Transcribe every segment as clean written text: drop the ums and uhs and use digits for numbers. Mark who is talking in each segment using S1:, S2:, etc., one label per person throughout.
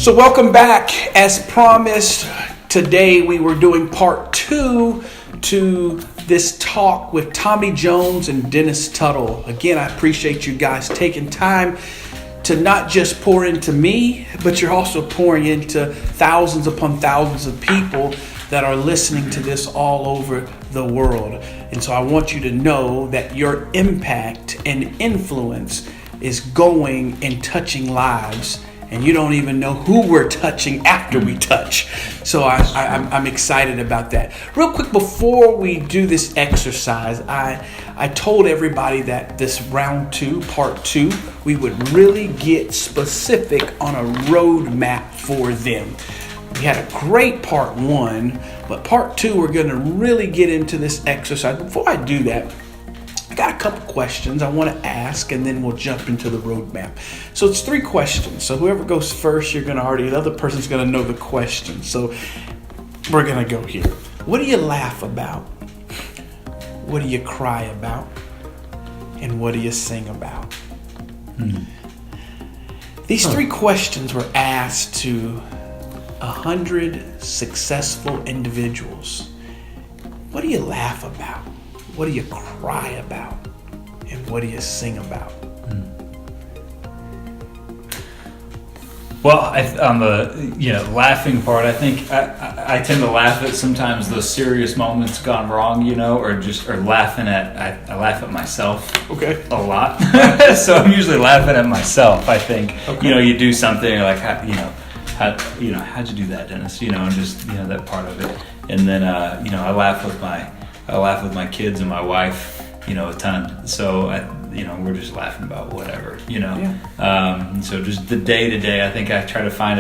S1: So welcome back. As promised, today we were doing part 2 to this talk with Tommy Jones and Dennis Tuttle. Again, I appreciate you guys taking time to not just pour into me, but you're also pouring into thousands upon thousands of people that are listening to this all over the world. And so I want you to know that your impact and influence is going and touching lives, and you don't even know who we're touching after we touch. So I'm excited about that. Real quick, before we do this exercise, I told everybody that this round 2, part 2, we would really get specific on a roadmap for them. We had a great part 1, but part 2, we're going to really get into this exercise. Before I do that, I got a couple questions I want to ask, and then we'll jump into the roadmap. So it's 3 questions. So whoever goes first, the other person's going to know the question. So we're going to go here. What do you laugh about? What do you cry about? And what do you sing about? These 3 questions were asked to 100 successful individuals. What do you laugh about? What do you cry about? And what do you sing about?
S2: Well, on the laughing part, I think I tend to laugh at sometimes those serious moments gone wrong, or laughing at I laugh at myself.
S1: Okay.
S2: A lot. So I'm usually laughing at myself. I think you do something you're like how'd you do that, Dennis? And just that part of it, and then I laugh with my kids and my wife, a ton. So we're just laughing about whatever, So just the day to day, I think I try to find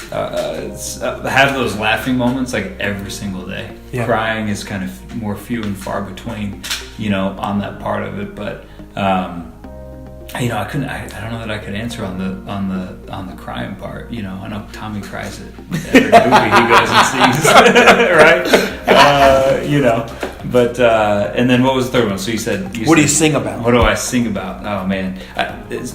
S2: have those laughing moments like every single day. Yeah. Crying is kind of more few and far between, on that part of it. But I don't know that I could answer on the crying part. I know Tommy cries at every movie he goes and sees, right? But and then what was the third one? So you said,
S1: what do you sing about?
S2: What do I sing about? Oh man!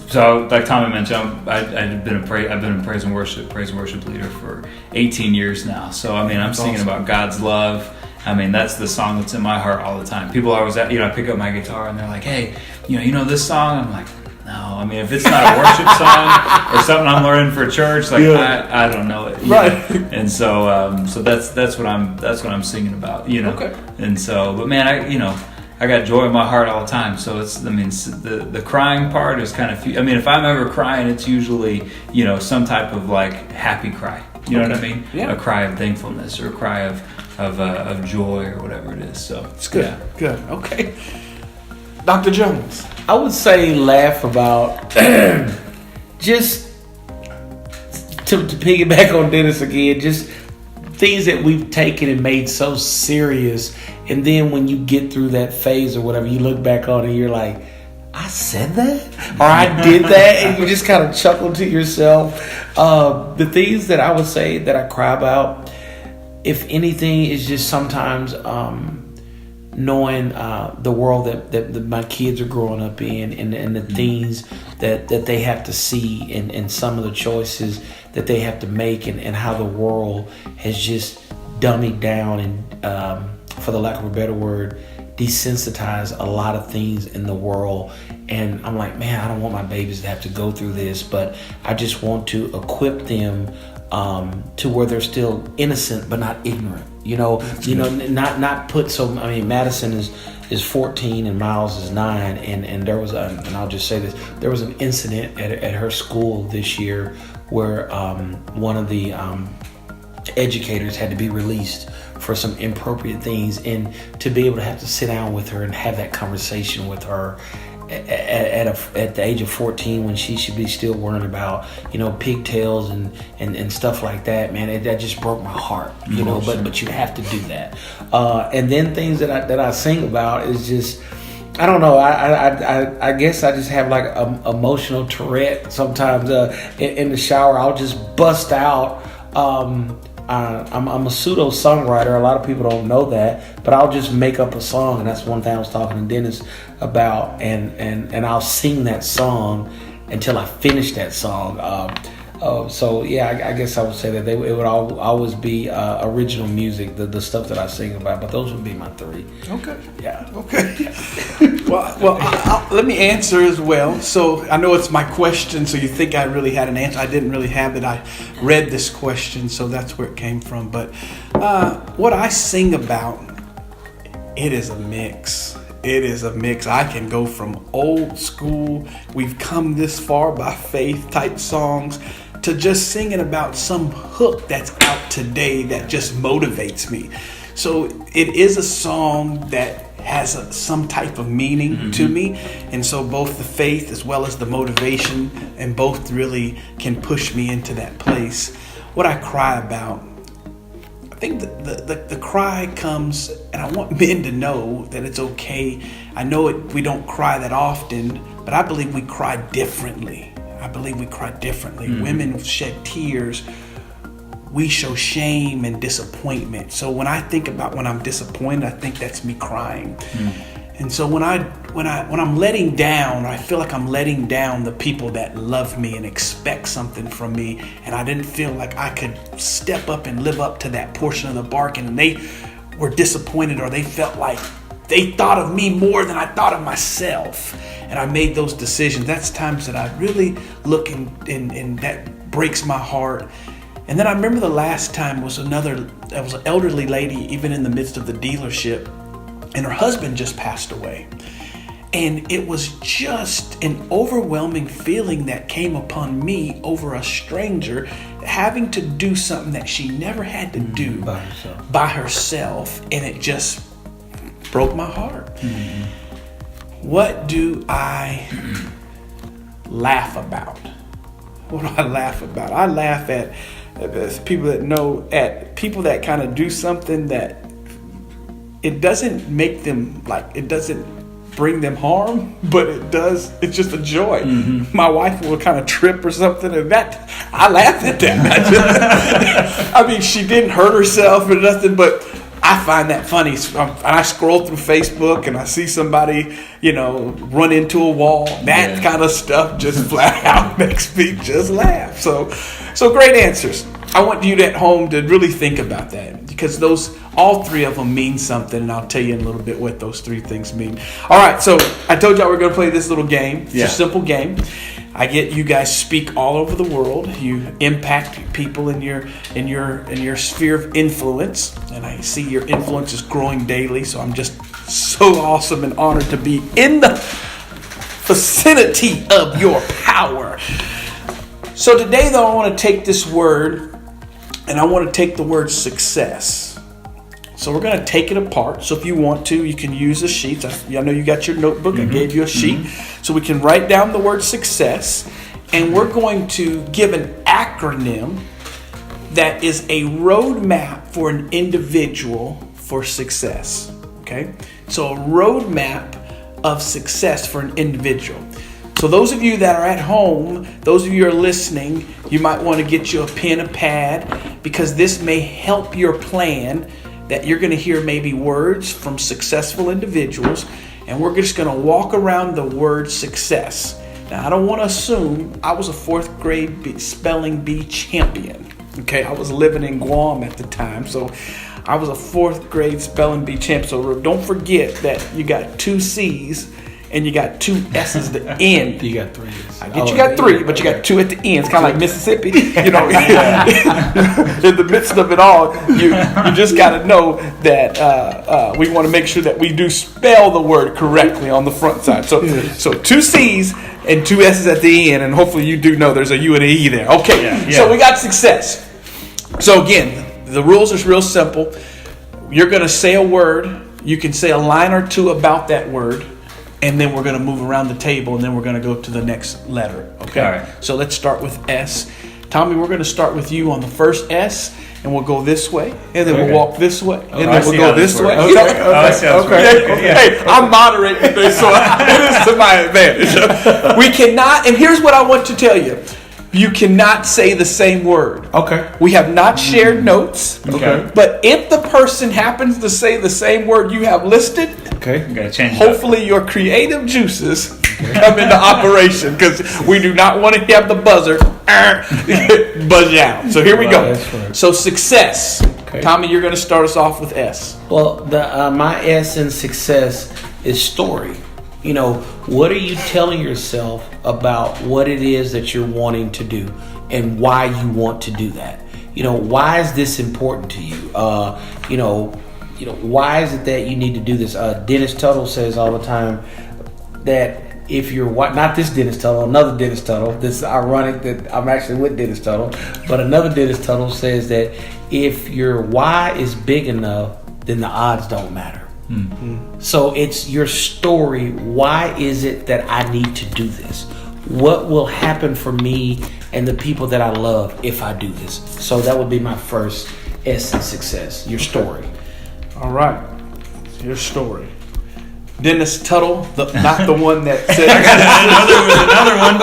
S2: So like Tommy mentioned, I've been a praise and worship leader for 18 years now. So I'm singing about God's love. That's the song that's in my heart all the time. People always, I pick up my guitar and they're like, "Hey, you know this song?" I'm like, no, if it's not a worship song or something I'm learning for church, I don't know it,
S1: right?
S2: And so that's what I'm singing about,
S1: Okay.
S2: And so, but man, I got joy in my heart all the time. So it's, the crying part is kind of, if I'm ever crying, it's usually some type of like happy cry. You know what I mean?
S1: Yeah.
S2: A cry of thankfulness or a cry of joy or whatever it is. So
S1: it's good. Yeah. Good. Okay. Dr. Jones.
S3: I would say laugh about just to piggyback on Dennis again, just things that we've taken and made so serious, and then when you get through that phase or whatever, you look back on it and you're like, I said that? Or I did that? And you just kind of chuckle to yourself. The things that I would say that I cry about, if anything, is just sometimes knowing the world that my kids are growing up in, and the things that they have to see, and some of the choices that they have to make, and how the world has just dummied down and, for the lack of a better word, desensitized a lot of things in the world. And I'm like, man, I don't want my babies to have to go through this, but I just want to equip them to where they're still innocent but not ignorant. Not put so. Madison is 14 and Miles is 9, and there was and I'll just say this: there was an incident at her school this year where one of the educators had to be released for some inappropriate things, and to be able to have to sit down with her and have that conversation with her at the age of 14, when she should be still worrying about pigtails and stuff like that, man, that just broke my heart, but you have to do that, and then things that I sing about is just, I don't know, I guess I just have like emotional Tourette sometimes. In the shower I'll just bust out. I'm a pseudo songwriter. A lot of people don't know that, but I'll just make up a song, and that's one thing I was talking to Dennis about, and I'll sing that song until I finish that song. So yeah, I guess I would say that it would always be original music, the stuff that I sing about. But those would be my three.
S1: Okay.
S3: Yeah.
S1: Okay. Let me answer as well. So I know it's my question, so you think I really had an answer. I didn't really have it. I read this question, so that's where it came from. But what I sing about, it is a mix. It is a mix. I can go from old school, we've come this far by faith type songs, to just singing about some hook that's out today that just motivates me. So it is a song that has some type of meaning to me. And so both the faith as well as the motivation, and both really can push me into that place. What I cry about, I think the cry comes, and I want men to know that it's okay. I know we don't cry that often, but I believe we cry differently. Women shed tears. We show shame and disappointment. So when I think about when I'm disappointed, I think that's me crying. And so when I'm letting down, I feel like I'm letting down the people that love me and expect something from me, and I didn't feel like I could step up and live up to that portion of the bargain, and they were disappointed, or they felt like they thought of me more than I thought of myself, and I made those decisions. That's times that I really look and that breaks my heart. And then I remember the last time was an elderly lady, even in the midst of the dealership, and her husband just passed away. And it was just an overwhelming feeling that came upon me over a stranger having to do something that she never had to do by herself. And it just broke my heart. What do I laugh about? What do I laugh about? I laugh at people that know, at people that kind of do something that it doesn't make them, like, it doesn't bring them harm, but it's just a joy. My wife will kind of trip or something, and that, I laugh at that. I mean, she didn't hurt herself or nothing, but I find that funny. And I scroll through Facebook and I see somebody, run into a wall. That kind of stuff just flat out makes me just laugh. So great answers. I want you at home to really think about that, because all three of them mean something, and I'll tell you in a little bit what those three things mean. All right, so I told y'all we're going to play this little game. It's a simple game. I get you guys speak all over the world. You impact people in your sphere of influence, and I see your influence is growing daily. So I'm just so awesome and honored to be in the vicinity of your power. So today, though, I want to take this word, and I want to take the word success. So we're going to take it apart. So if you want to, you can use a sheet. I know you got your notebook. I gave you a sheet. So we can write down the word success, and we're going to give an acronym that is a roadmap for an individual for success. Okay? So a roadmap of success for an individual. So those of you that are at home, those of you who are listening, you might want to get you a pen and pad, because this may help your plan, that you're going to hear maybe words from successful individuals, and we're just going to walk around the word success. Now, I don't want to assume. I was a 4th grade spelling bee champion. Okay, I was living in Guam at the time, so I was a 4th grade spelling bee champion. So don't forget that you got 2 C's and you got 2 S's at the end.
S3: You got 3.
S1: I get you got 3, but you got 2 at the end. It's kind of like Mississippi. In the midst of it all, you just got to know that we want to make sure that we do spell the word correctly on the front side. So 2 C's and 2 S's at the end, and hopefully you do know there's a U and an E there. Okay, so we got success. So again, the rules are real simple. You're going to say a word. You can say a line or two about that word. And then we're going to move around the table, and then we're going to go to the next letter. Okay? All right. So let's start with S. Tommy, we're going to start with you on the first S, and we'll go this way, and then we'll walk this way, and then we'll go this way. Okay. Hey, I'm moderating this, so it is to my advantage. We cannot, and here's what I want to tell you. You cannot say the same word. Okay. We have not shared notes. Okay. But if the person happens to say the same word you have listed,
S2: you gotta change
S1: hopefully your creative juices come into operation, because we do not want to have the buzzer buzz you out. So here we go.
S3: That's right.
S1: So success.
S3: Okay.
S1: Tommy, you're going to start us off with S.
S3: Well, my S in success is story. You know, what are you telling yourself about what it is that you're wanting to do and why you want to do that? You know, why is this important to you? Why is it that you need to do this? Dennis Tuttle says all the time that if you're not this Dennis Tuttle, another Dennis Tuttle. This is ironic that I'm actually with Dennis Tuttle, but another Dennis Tuttle says that if your why is big enough, then the odds don't matter. Mm-hmm. So it's your story. Why is it that I need to do this? What will happen for me and the people that I love if I do this? So that would be my first S in success. Your story.
S1: All right. Your story. Dennis Tuttle, not the one that said.
S2: Another one.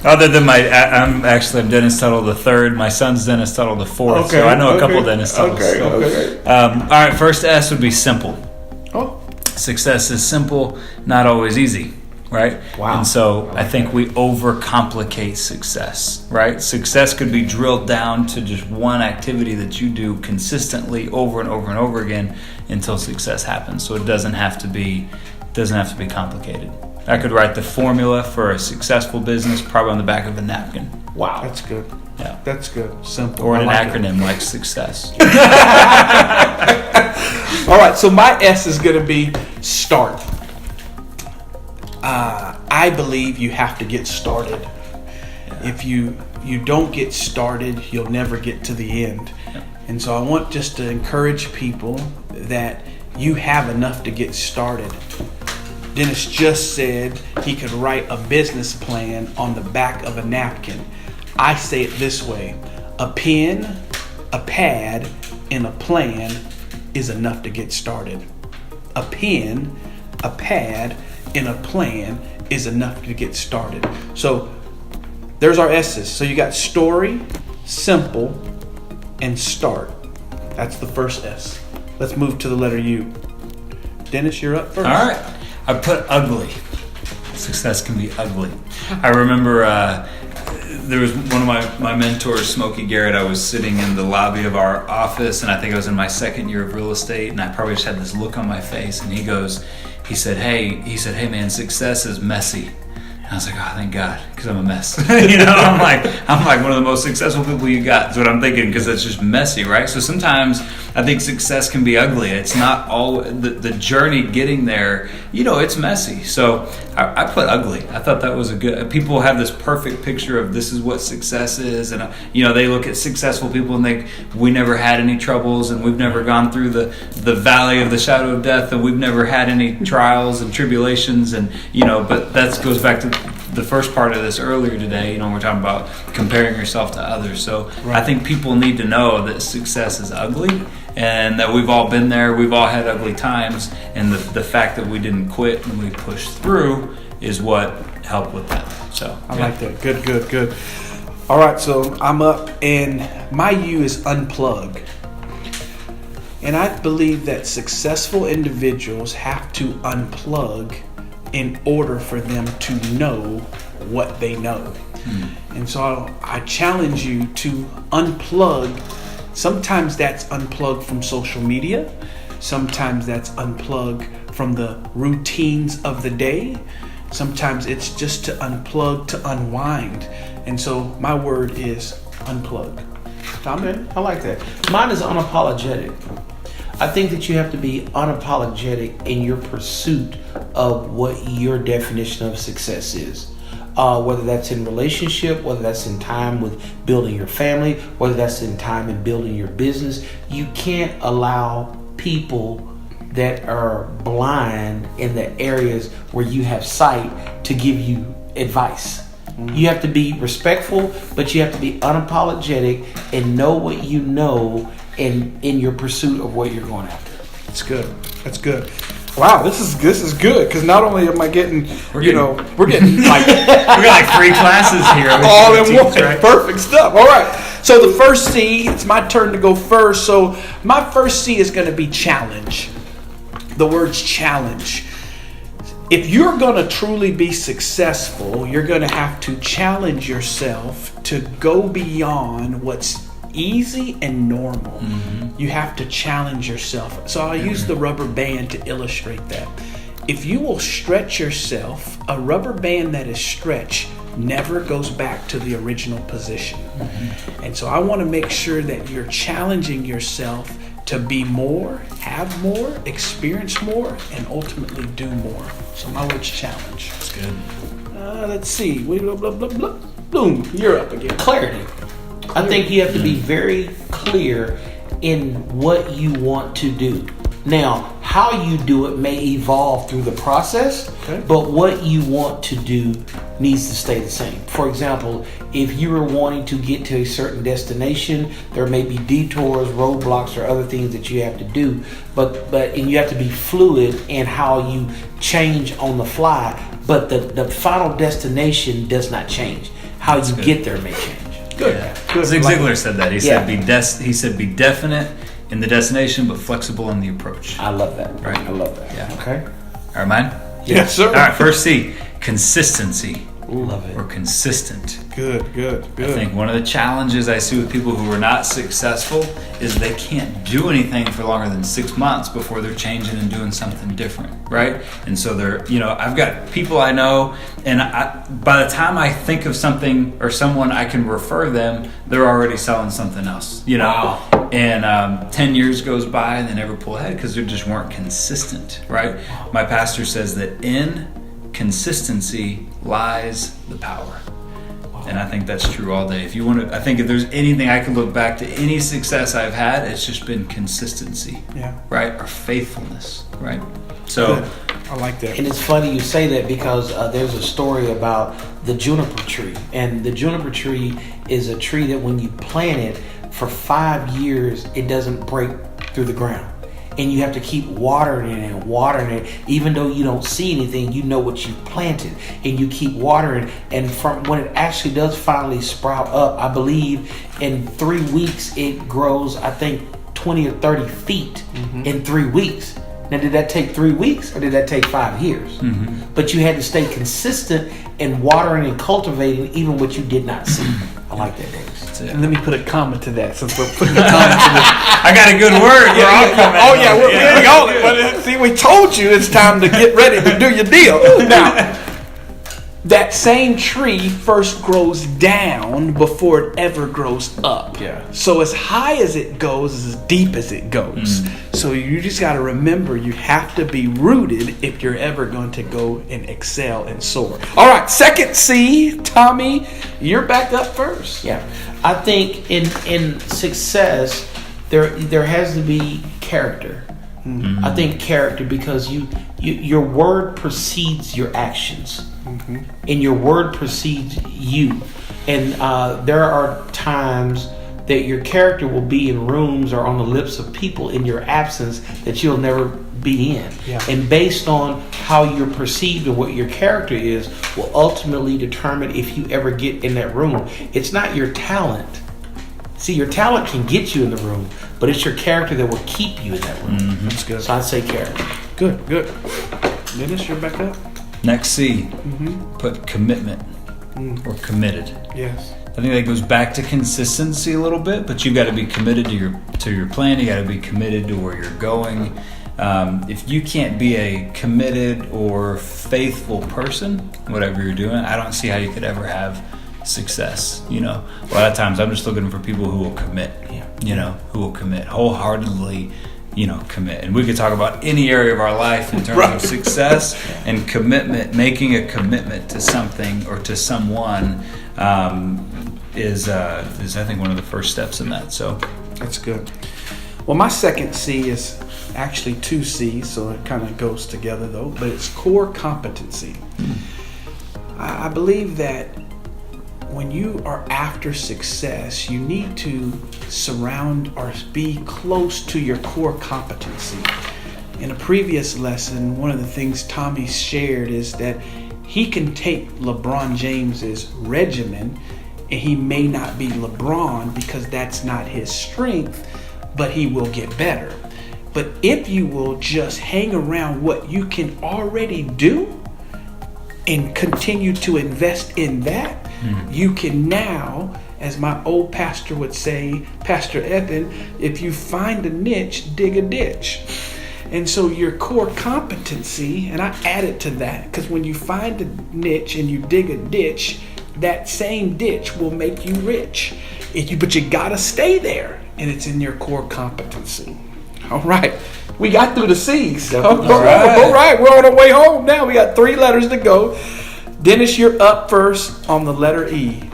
S2: Other than I'm Dennis Tuttle the third. My son's Dennis Tuttle the fourth. Okay, so I know a couple of Dennis Tuttles.
S1: Okay.
S2: All right. First S would be simple.
S1: Oh.
S2: Success is simple, not always easy. Right?
S3: Wow.
S2: And so I think we overcomplicate success, right? Success could be drilled down to just one activity that you do consistently over and over and over again until success happens. So it doesn't have to be complicated. I could write the formula for a successful business probably on the back of a napkin.
S1: Wow. That's good.
S2: Yeah.
S1: That's good. Simple.
S2: Or an acronym like success.
S1: All right, so my S is going to be start. I believe you have to get started. Yeah. If you don't get started, you'll never get to the end. Yeah. And so I want just to encourage people that you have enough to get started. Dennis just said he could write a business plan on the back of a napkin. I say it this way: a pen, a pad, and a plan is enough to get started. A pen, a pad, and a plan is enough to get started. So there's our S's. So you got story, simple, and start. That's the first S. Let's move to the letter U. Dennis, you're up first.
S2: All right. I put ugly. Success can be ugly. I remember there was one of my mentors, Smokey Garrett. I was sitting in the lobby of our office, and I think I was in my second year of real estate, and I probably just had this look on my face, and he said, hey man, success is messy. And I was like, oh, thank God, because I'm a mess. I'm like one of the most successful people you got. That's what I'm thinking, because it's just messy, right? So sometimes I think success can be ugly. It's not all the journey getting there. It's messy. So I put ugly. I thought that was a good. People have this perfect picture of this is what success is, and they look at successful people and think we never had any troubles, and we've never gone through the valley of the shadow of death, and we've never had any trials and tribulations, and but that goes back to the first part of this earlier today. We're talking about comparing yourself to others. So right. I think people need to know that success is ugly, and that we've all been there. We've all had ugly times, and the fact that we didn't quit and we pushed through is what helped with that. So
S1: I like that. Good. All right, so I'm up, and my U is unplug. And I believe that successful individuals have to unplug in order for them to know what they know. And so I challenge you to unplug. Sometimes that's unplug from social media. Sometimes that's unplug from the routines of the day. Sometimes it's just to unplug, to unwind. And so my word is unplug.
S3: Tom, I like that. Mine is unapologetic. I think that you have to be unapologetic in your pursuit of what your definition of success is. Whether that's in relationship, whether that's in time with building your family, whether that's in time in building your business. You can't allow people that are blind in the areas where you have sight to give you advice. You have to be respectful, but you have to be unapologetic and know what you know in your pursuit of what you're going after.
S1: That's good. Wow, this is good, because not only am I getting, we're getting like
S2: we got like 3 classes here.
S1: All in one. Right? Perfect stuff. All right. So the first C, it's my turn to go first. So my first C is going to be challenge. The word's challenge. if you're going to truly be successful, you're going to have to challenge yourself to go beyond what's easy and normal. You have to challenge yourself. So I'll use the rubber band to illustrate that. If you will stretch yourself, a rubber band that is stretched never goes back to the original position. And so I want to make sure that you're challenging yourself to be more, have more, experience more, and ultimately do more. So my word's challenge.
S2: That's good.
S1: Let's see. Blah, blah, blah, blah. Boom, you're up again.
S3: Clarity. I think you have to be very clear in what you want to do. Now, how you do it may evolve through the process, but what you want to do needs to stay the same. For example, if you are wanting to get to a certain destination, there may be detours, roadblocks, or other things that you have to do, and you have to be fluid in how you change on the fly, but the final destination does not change. How you get there may change.
S1: Good.
S2: Yeah.
S1: Good.
S2: Zig Ziglar said that. He
S3: Yeah.
S2: said be definite in the destination, but flexible in the approach.
S3: I love that.
S2: Right.
S3: I love that.
S2: Yeah.
S3: Okay.
S2: All right, mine?
S1: Yes, sir.
S2: All right, first C, consistency.
S3: Love it.
S2: Or consistent.
S1: Good.
S2: I think one of the challenges I see with people who are not successful is they can't do anything for longer than 6 months before they're changing and doing something different, right? And so I've got people I know, and by the time I think of something or someone I can refer them, they're already selling something else,
S3: Wow.
S2: And 10 years goes by and they never pull ahead because they just weren't consistent, right? My pastor says that in consistency lies the power. And I think that's true all day. I think if there's anything I can look back to any success I've had, it's just been consistency.
S1: Yeah.
S2: Right? Or faithfulness. Right? So
S1: Good. I like that.
S3: And it's funny you say that because there's a story about the juniper tree. And the juniper tree is a tree that when you plant it, for 5 years, it doesn't break through the ground. And you have to keep watering it, even though you don't see anything, you know what you planted, and you keep watering. And from when it actually does finally sprout up, I believe in 3 weeks it grows, I think 20 or 30 feet in 3 weeks. Now, did that take 3 weeks or did that take 5 years? But you had to stay consistent in watering and cultivating even what you did not see. I like that, Davis.
S1: And let me put a comment to that since we're putting a comment to this.
S2: I got a good word.
S1: We're getting on it. But see, we told you it's time to get ready to do your deal. Now, that same tree first grows down before it ever grows up.
S2: Yeah.
S1: So as high as it goes is as deep as it goes. So you just got to remember you have to be rooted if you're ever going to go and excel and soar. All right, second C, Tommy, you're back up first.
S3: Yeah, I think in success there has to be character. I think character because your word precedes your actions, and your word precedes you. And there are times that your character will be in rooms or on the lips of people in your absence that you'll never be in.
S1: Yeah.
S3: And based on how you're perceived and what your character is will ultimately determine if you ever get in that room. It's not your talent. See, your talent can get you in the room, but it's your character that will keep you in that room.
S1: That's good.
S3: So I'd say character.
S1: Good. Dennis, you're back up?
S2: Next C, put commitment or committed.
S1: Yes.
S2: I think that goes back to consistency a little bit, but you got to be committed to your plan. You got to be committed to where you're going. If you can't be a committed or faithful person, whatever you're doing, I don't see how you could ever have success. A lot of times I'm just looking for people who will commit. Who will commit wholeheartedly. Commit. And we could talk about any area of our life in terms of success and commitment. Making a commitment to something or to someone is I think one of the first steps in that. So
S1: that's good. Well, my second C is actually 2 C's, so it kind of goes together though, but it's core competency. I believe that when you are after success, you need to surround or be close to your core competency. In a previous lesson, one of the things Tommy shared is that he can take LeBron James's regimen and he may not be LeBron because that's not his strength, but he will get better. But if you will just hang around what you can already do and continue to invest in that, you can now, as my old pastor would say, Pastor Evan, if you find a niche, dig a ditch. And so your core competency, and I added to that, because when you find a niche and you dig a ditch, that same ditch will make you rich. But you gotta stay there, and it's in your core competency. All right, we got through the C's. All right, we're on our way home now. We got 3 letters to go. Dennis, you're up first on the letter E.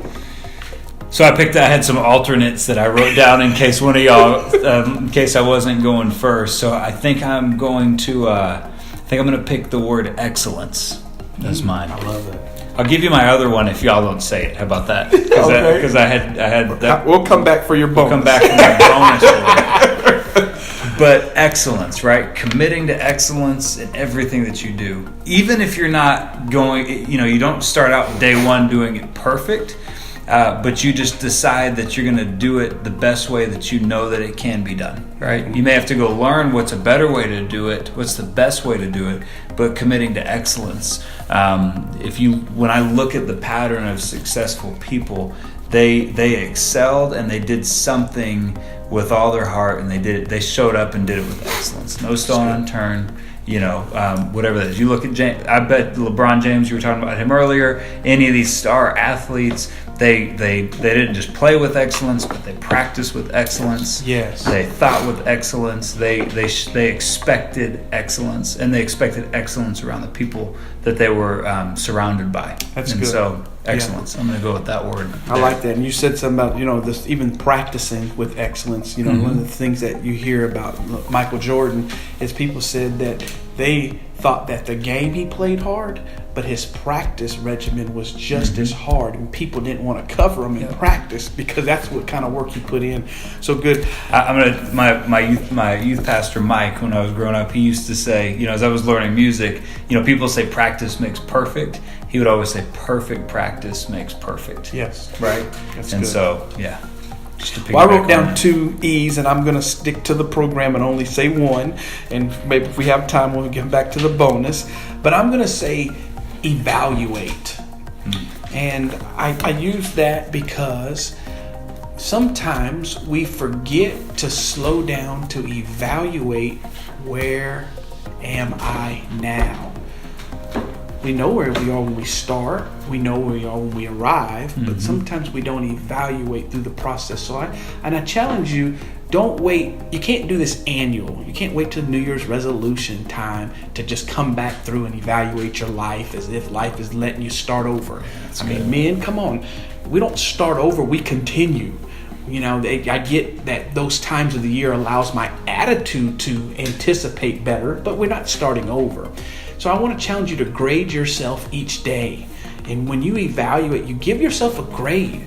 S2: So I had some alternates that I wrote down in case one of y'all, in case I wasn't going first. So I think I'm going to pick the word excellence as mine.
S3: I love that.
S2: I'll give you my other one if y'all don't say it. How about that? Because I had that.
S1: We'll come back for your bonus.
S2: Come back for my bonus. But excellence, right? Committing to excellence in everything that you do. Even if you're not going, you don't start out day one doing it perfect, but you just decide that you're going to do it the best way that you know that it can be done, right? You may have to go learn what's a better way to do it, what's the best way to do it, but committing to excellence. When I look at the pattern of successful people, they excelled and they did something with all their heart, and they showed up and did it with excellence. No stone unturned, whatever that is. You look at James, I bet LeBron James, you were talking about him earlier, any of these star athletes, they didn't just play with excellence, but they practiced with excellence.
S1: Yes.
S2: They thought with excellence. They expected excellence, and they expected excellence around the people that they were surrounded by.
S1: That's
S2: and
S1: good.
S2: So excellence. Yeah. I'm going to go with that word.
S1: I like that. And you said something about this, even practicing with excellence. One of the things that you hear about Michael Jordan is people said that they thought that the game he played hard, but his practice regimen was just as hard, and people didn't want to cover him in practice because that's what kind of work he put in. So good.
S2: My youth pastor Mike, when I was growing up, he used to say, as I was learning music, people say practice makes perfect. He would always say perfect practice makes perfect.
S1: Yes.
S2: Right.
S1: That's
S2: and
S1: good.
S2: So yeah.
S1: Well, I wrote down 2 E's, and I'm going to stick to the program and only say one. And maybe if we have time, we'll get back to the bonus. But I'm going to say evaluate. And I use that because sometimes we forget to slow down to evaluate, where am I now? We know where we are when we start. We know where we are when we arrive. But sometimes we don't evaluate through the process. So I challenge you, don't wait. You can't do this annual. You can't wait till New Year's resolution time to just come back through and evaluate your life as if life is letting you start over. I mean, men, come on. We don't start over. We continue. I get that those times of the year allows my attitude to anticipate better, but we're not starting over. So I want to challenge you to grade yourself each day. And when you evaluate, you give yourself a grade.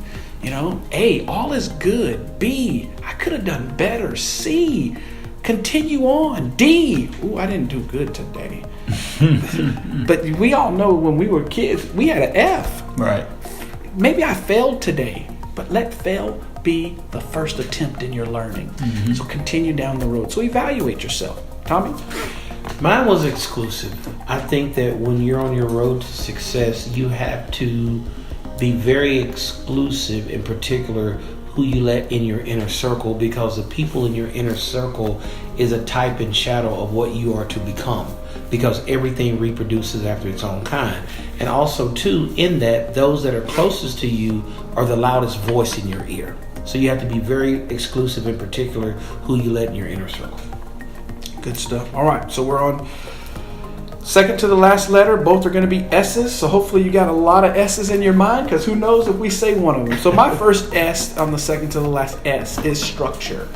S1: A, all is good. B, I could have done better. C, continue on. D, I didn't do good today. But we all know when we were kids, we had an F.
S2: Right.
S1: Maybe I failed today, but let fail be the first attempt in your learning. So continue down the road. So evaluate yourself. Tommy?
S3: Mine was exclusive. I think that when you're on your road to success, you have to be very exclusive, in particular who you let in your inner circle, because the people in your inner circle is a type and shadow of what you are to become, because everything reproduces after its own kind. And also too, in that, those that are closest to you are the loudest voice in your ear. So you have to be very exclusive, in particular who you let in your inner circle.
S1: Good stuff. All right, so we're on second to the last letter. Both are going to be S's, so hopefully you got a lot of S's in your mind, because who knows if we say one of them. So my first S on the second to the last S is structure.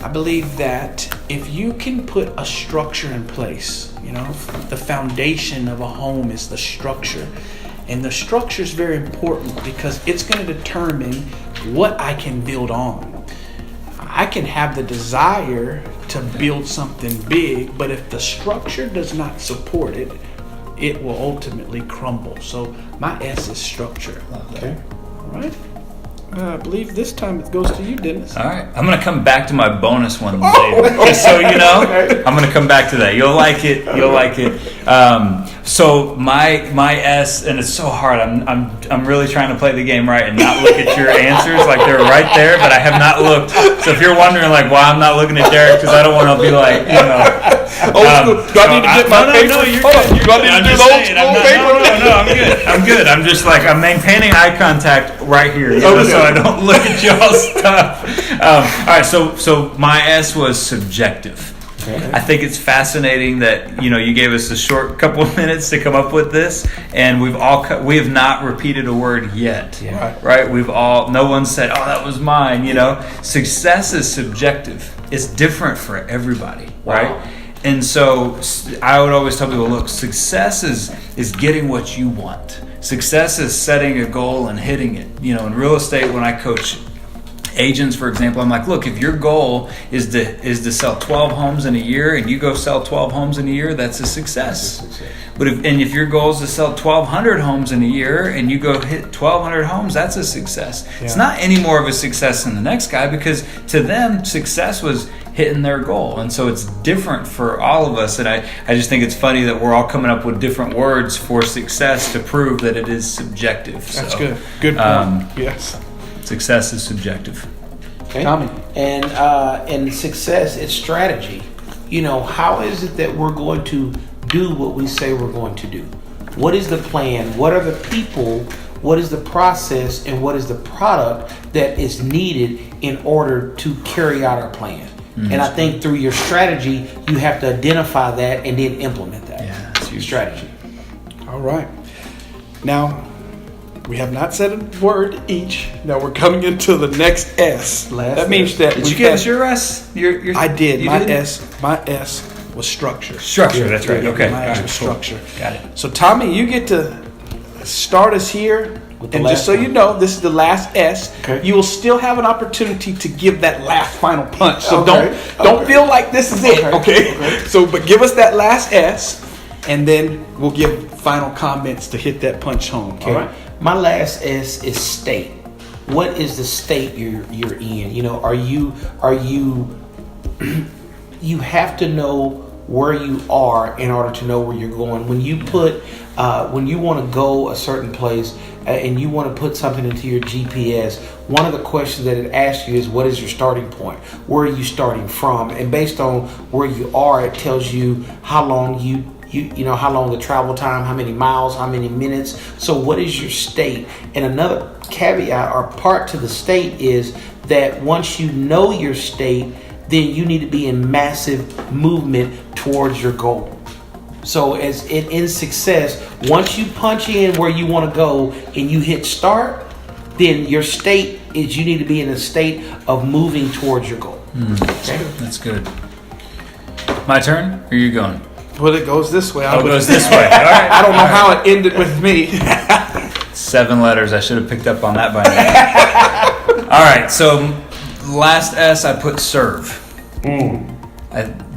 S1: I believe that if you can put a structure in place, the foundation of a home is the structure. And the structure is very important because it's going to determine what I can build on. I can have the desire to build something big, but if the structure does not support it, it will ultimately crumble. So my S is structure.
S3: Okay.
S1: All right. I believe this time it goes to you, Dennis.
S2: All right, I'm gonna come back to my bonus one later, just so you know. I'm gonna come back to that. You'll like it. You'll like it. So my S, and it's so hard. I'm really trying to play the game right and not look at your answers like they're right there, but I have not looked. So if you're wondering like why I'm not looking at Derrick, because I don't want to be like, you know.
S1: Do I need to get my paper?
S2: No, you're
S1: Hold
S2: good.
S1: on. Do I need to do the old school paper?
S2: No, I'm good. I'm good. I'm just like, I'm maintaining eye contact right here, you know, so I don't look at y'all's stuff. All right, so my S was subjective. Okay. I think it's fascinating that, you know, you gave us a short couple of minutes to come up with this, and we have not repeated a word yet.
S3: Yeah.
S2: Right? No one said, "Oh, that was mine," you know. Success is subjective. It's different for everybody, right?
S3: Wow.
S2: And so I would always tell people, look, success is getting what you want. Success is setting a goal and hitting it. You know, in real estate, when I coach agents, for example, I'm like, look, if your goal is to sell 12 homes in a year and you go sell 12 homes in a year, that's a success. But if your goal is to sell 1,200 homes in a year and you go hit 1,200 homes, that's a success. Yeah. It's not any more of a success than the next guy, because to them, success was hitting their goal. And so it's different for all of us. And I just think it's funny that we're all coming up with different words for success to prove that it is subjective.
S1: That's good. Good point. Yes.
S2: Success is subjective.
S3: Okay.
S1: Tommy.
S3: And success is strategy. You know, how is it that we're going to do what we say we're going to do? What is the plan? What are the people? What is the process? And what is the product that is needed in order to carry out our plan? Mm-hmm. And I think through your strategy, you have to identify that and then implement that.
S2: Yeah, that's your
S3: strategy.
S1: All right. Now, we have not said a word each. Now we're coming into the next S. That means that
S2: did you give us your S?
S1: I did.
S2: You
S1: My
S2: did?
S1: S was structure.
S2: Structure. That's right. Okay.
S1: My S was
S2: Cool.
S1: structure.
S2: Got it.
S1: So Tommy, you get to start us here. And just so you know, this is the last S. Okay. You will still have an opportunity to give that last final punch. So don't feel like this is it. Okay. So, but give us that last S, and then we'll give final comments to hit that punch home. Okay.
S3: All right. My last S is state. What is the state you're in? You know, are you you have to know where you are in order to know where you're going. When you want to go a certain place and you want to put something into your GPS, one of the questions that it asks you is, what is your starting point? Where are you starting from? And based on where you are, it tells you how long how long the travel time, how many miles, how many minutes. So what is your state? And another caveat or part to the state is that once you know your state, then you need to be in massive movement towards your goal. So as in success, once you punch in where you want to go and you hit start, then your state is you need to be in a state of moving towards your goal.
S2: Okay? That's good. My turn? Or are you going?
S1: Well, it goes this way.
S2: It goes this way. All right.
S1: I don't know how it ended with me.
S2: 7 letters. I should have picked up on that by now. All right. So last S, I put serve.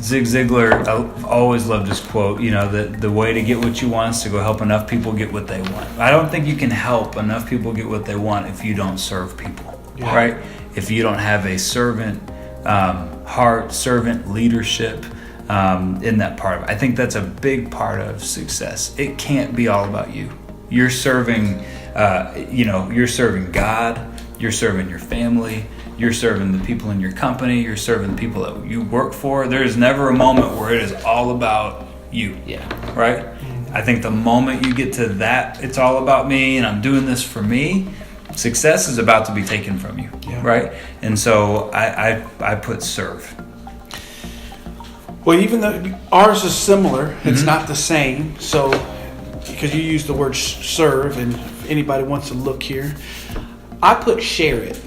S2: Zig Ziglar, I always loved his quote, you know, that the way to get what you want is to go help enough people get what they want. I don't think you can help enough people get what they want if you don't serve people, right? If you don't have a servant heart, servant leadership in that part of it. I think that's a big part of success. It can't be all about you. You're serving, you're serving God, you're serving your family, you're serving the people in your company, you're serving the people that you work for. There is never a moment where it is all about you. Yeah. Right? I think the moment you get to that, it's all about me and I'm doing this for me, success is about to be taken from you. Yeah. Right? And so I put serve.
S1: Well, even though ours is similar, it's not the same. So, because you use the word serve, and if anybody wants to look here, I put share it.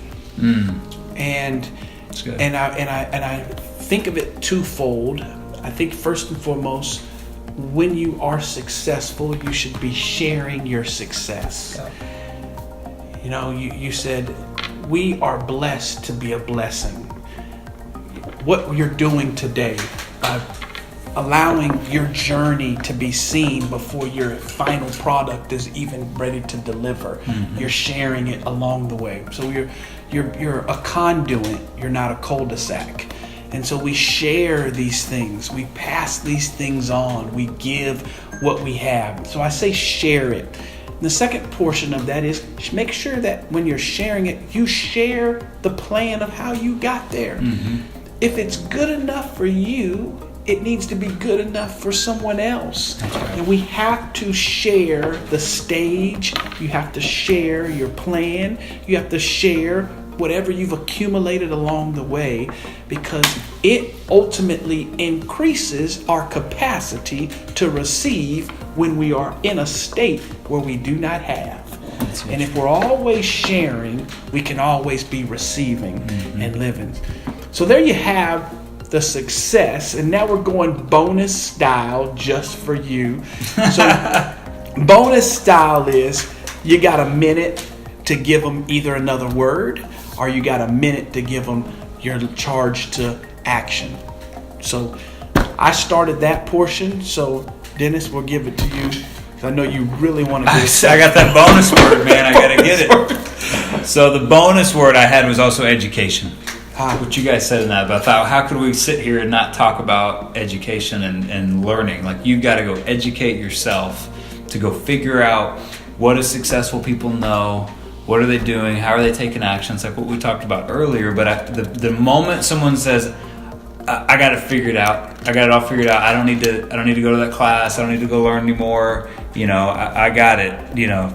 S1: And I think of it twofold. I think first and foremost, when you are successful, you should be sharing your success. Yeah. You know, you said we are blessed to be a blessing. What you're doing today, allowing your journey to be seen before your final product is even ready to deliver. You're sharing it along the way. So you're a conduit, you're not a cul-de-sac. And so we share these things, we pass these things on, we give what we have. So I say share it. The second portion of that is make sure that when you're sharing it, you share the plan of how you got there. If it's good enough for you, it needs to be good enough for someone else.
S2: That's right.
S1: And we have to share the stage. You have to share your plan. You have to share whatever you've accumulated along the way, because it ultimately increases our capacity to receive when we are in a state where we do not have. And if we're always sharing, we can always be receiving and living. So there you have the success, and now we're going bonus style just for you. So bonus style is you got a minute to give them either another word, or you got a minute to give them your charge to action. So I started that portion, so Dennis, we'll give it to you. I know you really want to do it.
S2: I got that bonus word, man. I got to get it. So the bonus word I had was also education. What you guys said in that, but I thought, how could we sit here and not talk about education and learning? Like, you've got to go educate yourself to go figure out what do successful people know, what are they doing, how are they taking actions, like what we talked about earlier. But the moment someone says, I got it figured out, I got it all figured out, I don't need to go to that class, I don't need to go learn anymore, I got it,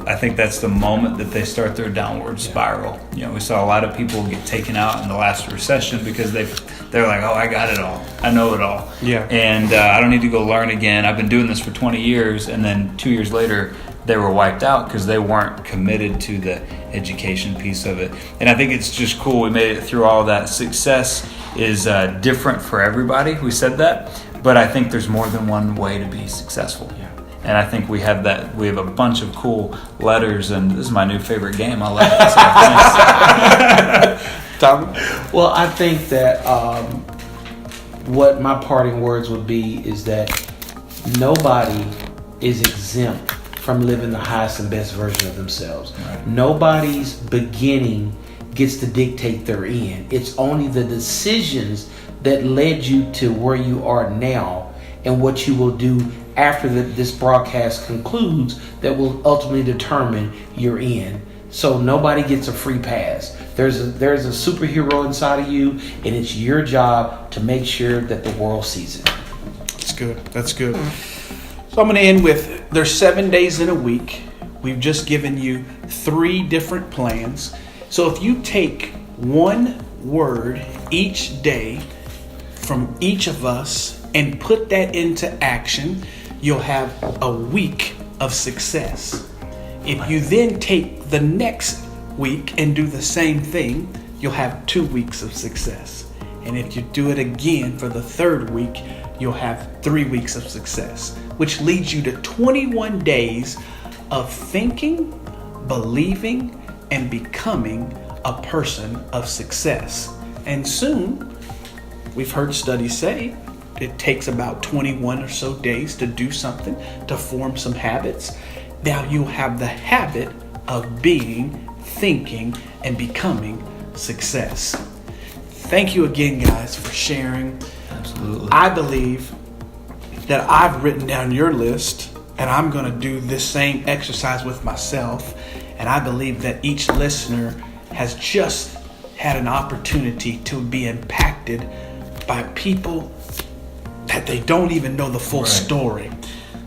S2: I think that's the moment that they start their downward spiral. We saw a lot of people get taken out in the last recession because they're like, oh, I got it all, I know it all, and I don't need to go learn again, I've been doing this for 20 years, and then 2 years later they were wiped out because they weren't committed to the education piece of it. And I think it's just cool we made it through all of that. Success is different for everybody, we said that, but I think there's more than one way to be successful. And I think we have a bunch of cool letters, and this is my new favorite game. I love it.
S3: Tom? Well, I think that what my parting words would be is that nobody is exempt from living the highest and best version of themselves. Right. Nobody's beginning gets to dictate their end. It's only the decisions that led you to where you are now and what you will do after this broadcast concludes that will ultimately determine your end. So nobody gets a free pass. There's a superhero inside of you, and it's your job to make sure that the world sees it.
S1: That's good. So I'm going to end with, there's 7 days in a week. We've just given you 3 different plans. So if you take one word each day from each of us and put that into action, you'll have a week of success. If you then take the next week and do the same thing, you'll have 2 weeks of success. And if you do it again for the 3rd week, you'll have 3 weeks of success, which leads you to 21 days of thinking, believing, and becoming a person of success. And soon, we've heard studies say, it takes about 21 or so days to do something, to form some habits. Now you have the habit of being, thinking, and becoming success. Thank you again, guys, for sharing.
S2: Absolutely.
S1: I believe that I've written down your list, and I'm going to do this same exercise with myself. And I believe that each listener has just had an opportunity to be impacted by people that they don't even know the full story.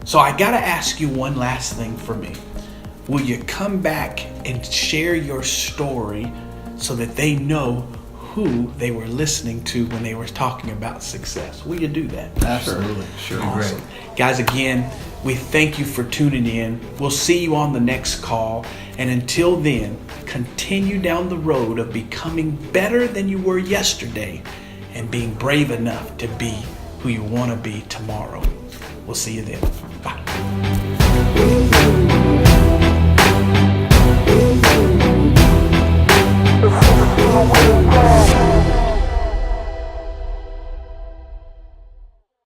S1: So I got to ask you one last thing for me. Will you come back and share your story so that they know who they were listening to when they were talking about success? Will you do that?
S2: Absolutely. Sure.
S1: Awesome.
S2: Great.
S1: Guys, again, we thank you for tuning in. We'll see you on the next call. And until then, continue down the road of becoming better than you were yesterday and being brave enough to be who you want to be tomorrow. We'll see you then.